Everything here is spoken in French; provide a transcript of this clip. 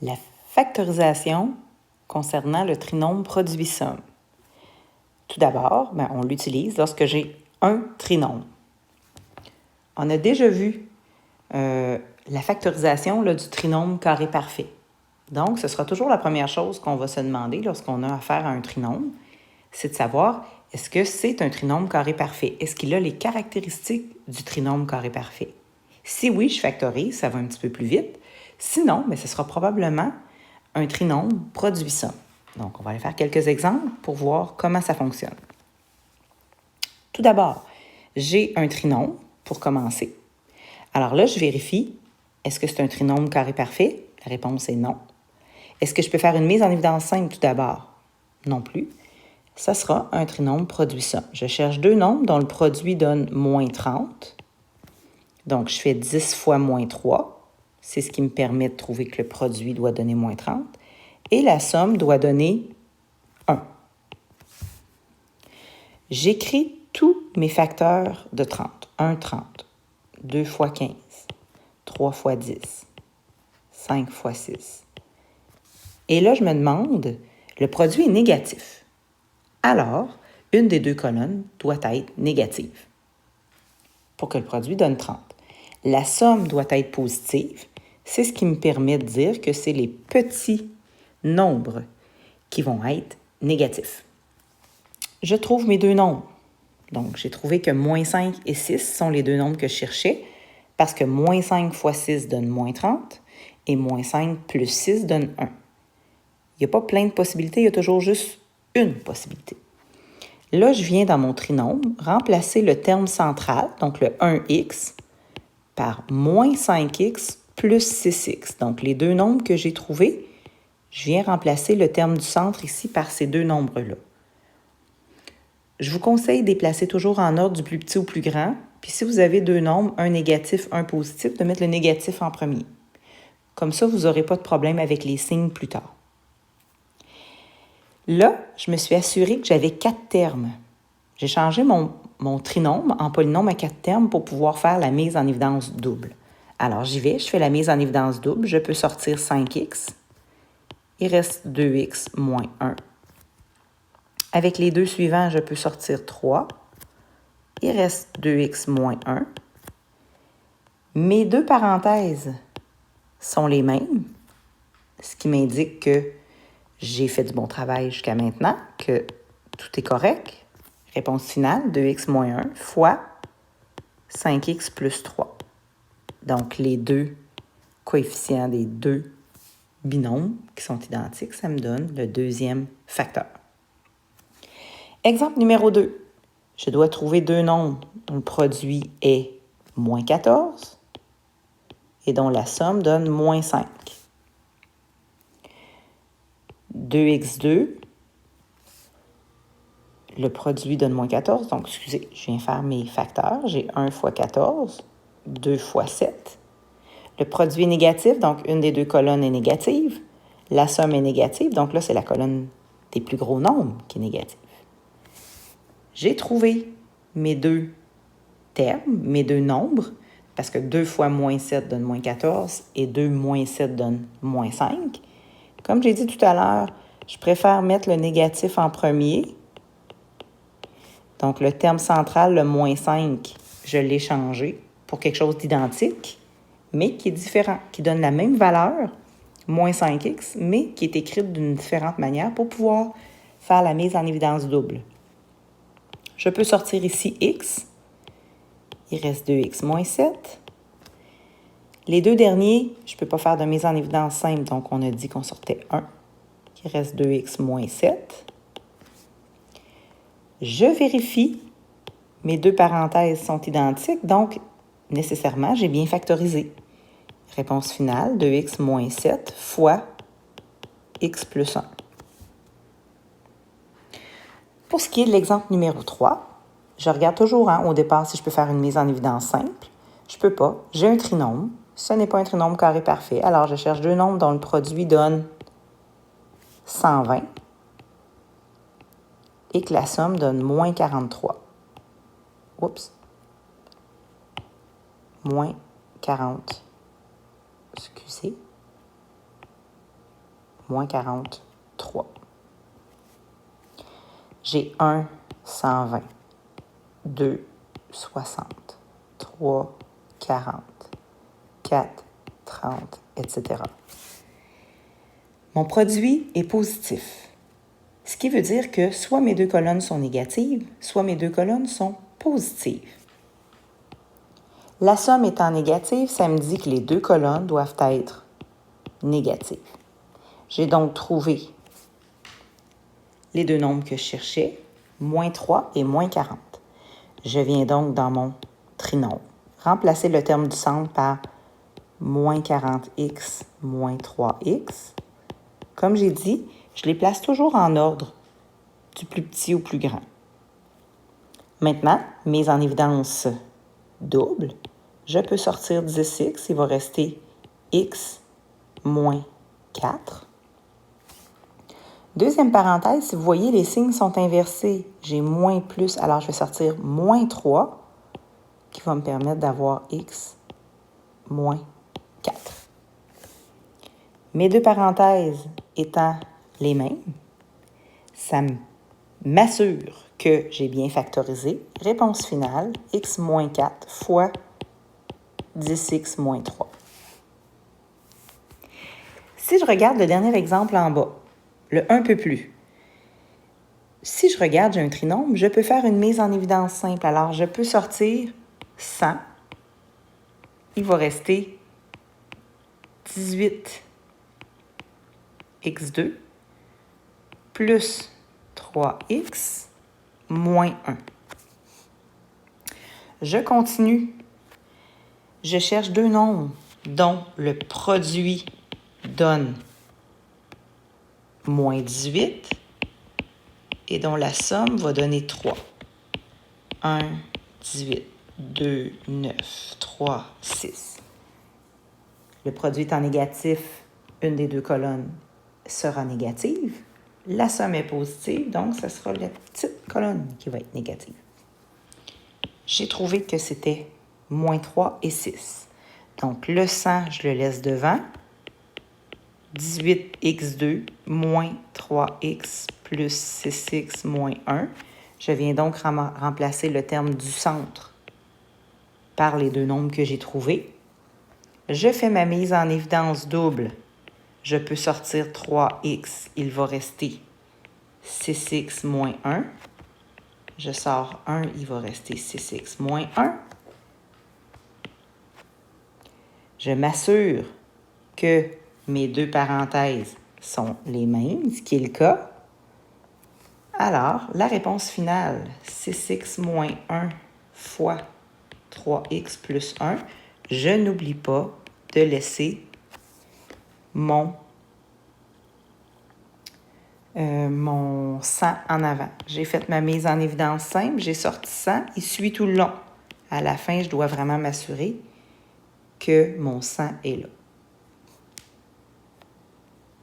La factorisation concernant le trinôme produit-somme. Tout d'abord, on l'utilise lorsque j'ai un trinôme. On a déjà vu la factorisation du trinôme carré parfait. Donc, ce sera toujours la première chose qu'on va se demander lorsqu'on a affaire à un trinôme, c'est de savoir, est-ce que c'est un trinôme carré parfait? Est-ce qu'il a les caractéristiques du trinôme carré parfait? Si oui, je factorise, ça va un petit peu plus vite. Sinon, ce sera probablement un trinôme produit-somme. Donc, on va aller faire quelques exemples pour voir comment ça fonctionne. Tout d'abord, j'ai un trinôme pour commencer. Alors là, je vérifie, est-ce que c'est un trinôme carré parfait? La réponse est non. Est-ce que je peux faire une mise en évidence simple tout d'abord? Non plus. Ça sera un trinôme produit-somme. Je cherche deux nombres dont le produit donne moins 30. Donc, je fais 10 fois moins 3. C'est ce qui me permet de trouver que le produit doit donner moins 30. Et la somme doit donner 1. J'écris tous mes facteurs de 30. 1, 30. 2 fois 15. 3 fois 10. 5 fois 6. Et là, je me demande, le produit est négatif. Alors, une des deux colonnes doit être négative pour que le produit donne 30. La somme doit être positive. C'est ce qui me permet de dire que c'est les petits nombres qui vont être négatifs. Je trouve mes deux nombres. Donc, j'ai trouvé que moins 5 et 6 sont les deux nombres que je cherchais parce que moins 5 fois 6 donne moins 30 et moins 5 plus 6 donne 1. Il n'y a pas plein de possibilités, il y a toujours juste une possibilité. Là, je viens dans mon trinôme remplacer le terme central, donc le 1x, par moins 5x plus 6x. Donc, les deux nombres que j'ai trouvés, je viens remplacer le terme du centre ici par ces deux nombres-là. Je vous conseille de les placer toujours en ordre du plus petit au plus grand. Puis si vous avez deux nombres, un négatif, un positif, de mettre le négatif en premier. Comme ça, vous n'aurez pas de problème avec les signes plus tard. Là, je me suis assurée que j'avais 4 termes. J'ai changé mon trinôme en polynôme à 4 termes pour pouvoir faire la mise en évidence double. Alors, j'y vais, je fais la mise en évidence double. Je peux sortir 5x. Il reste 2x moins 1. Avec les deux suivants, je peux sortir 3. Il reste 2x moins 1. Mes deux parenthèses sont les mêmes, ce qui m'indique que j'ai fait du bon travail jusqu'à maintenant, que tout est correct. Réponse finale, 2x moins 1 fois 5x plus 3. Donc, les deux coefficients des deux binômes qui sont identiques, ça me donne le deuxième facteur. Exemple numéro 2. Je dois trouver deux nombres dont le produit est moins 14 et dont la somme donne moins 5. 2x2, le produit donne moins 14. Donc, excusez, je viens faire mes facteurs. J'ai 1 fois 14, 2 fois 7. Le produit est négatif, donc une des deux colonnes est négative. La somme est négative, donc là, c'est la colonne des plus gros nombres qui est négative. J'ai trouvé mes deux termes, mes deux nombres, parce que 2 fois moins 7 donne moins 14 et 2 moins 7 donne moins 5. Comme j'ai dit tout à l'heure, je préfère mettre le négatif en premier. Donc, le terme central, le moins 5, je l'ai changé pour quelque chose d'identique, mais qui est différent, qui donne la même valeur, moins 5x, mais qui est écrite d'une différente manière pour pouvoir faire la mise en évidence double. Je peux sortir ici x. Il reste 2x moins 7. Les deux derniers, je ne peux pas faire de mise en évidence simple, donc on a dit qu'on sortait 1. Il reste 2x moins 7. Je vérifie. Mes deux parenthèses sont identiques, donc nécessairement, j'ai bien factorisé. Réponse finale, 2x moins 7 fois x plus 1. Pour ce qui est de l'exemple numéro 3, je regarde toujours au départ si je peux faire une mise en évidence simple. Je ne peux pas. J'ai un trinôme. Ce n'est pas un trinôme carré parfait. Alors, je cherche deux nombres dont le produit donne 120 et que la somme donne moins 43. Oups. Moins 40. Excusez. moins 43. J'ai 1, 120, 2, 60, 3, 40, 4, 30, etc. Mon produit est positif, ce qui veut dire que soit mes deux colonnes sont négatives, soit mes deux colonnes sont positives. La somme étant négative, ça me dit que les deux colonnes doivent être négatives. J'ai donc trouvé les deux nombres que je cherchais, moins 3 et moins 40. Je viens donc dans mon trinôme remplacer le terme du centre par moins 40x moins 3x. Comme j'ai dit, je les place toujours en ordre, du plus petit au plus grand. Maintenant, mise en évidence double, je peux sortir 10x, il va rester x moins 4. Deuxième parenthèse, si vous voyez, les signes sont inversés. J'ai moins plus, alors je vais sortir moins 3, qui va me permettre d'avoir x moins 4. Mes deux parenthèses étant les mêmes, ça m'assure que j'ai bien factorisé. Réponse finale, x moins 4 fois 10x moins 3. Si je regarde le dernier exemple en bas, le un peu plus, si je regarde, j'ai un trinôme, je peux faire une mise en évidence simple. Alors, je peux sortir 100. Il va rester 18x2 plus 3x moins 1. Je continue. Je cherche deux nombres dont le produit donne moins 18 et dont la somme va donner 3. 1, 18, 2, 9, 3, 6. Le produit étant négatif, une des deux colonnes sera négative. La somme est positive, donc ce sera la petite colonne qui va être négative. J'ai trouvé que c'était moins 3 et 6. Donc, le 100, je le laisse devant. 18x2 moins 3x plus 6x moins 1. Je viens donc remplacer le terme du centre par les deux nombres que j'ai trouvés. Je fais ma mise en évidence double. Je peux sortir 3x. Il va rester 6x moins 1. Je sors 1, il va rester 6x moins 1. Je m'assure que mes deux parenthèses sont les mêmes, ce qui est le cas. Alors, la réponse finale, 6x moins 1 fois 3x plus 1. Je n'oublie pas de laisser mon 100 en avant. J'ai fait ma mise en évidence simple, j'ai sorti 100, il suit tout le long. À la fin, je dois vraiment m'assurer que mon 100 est là.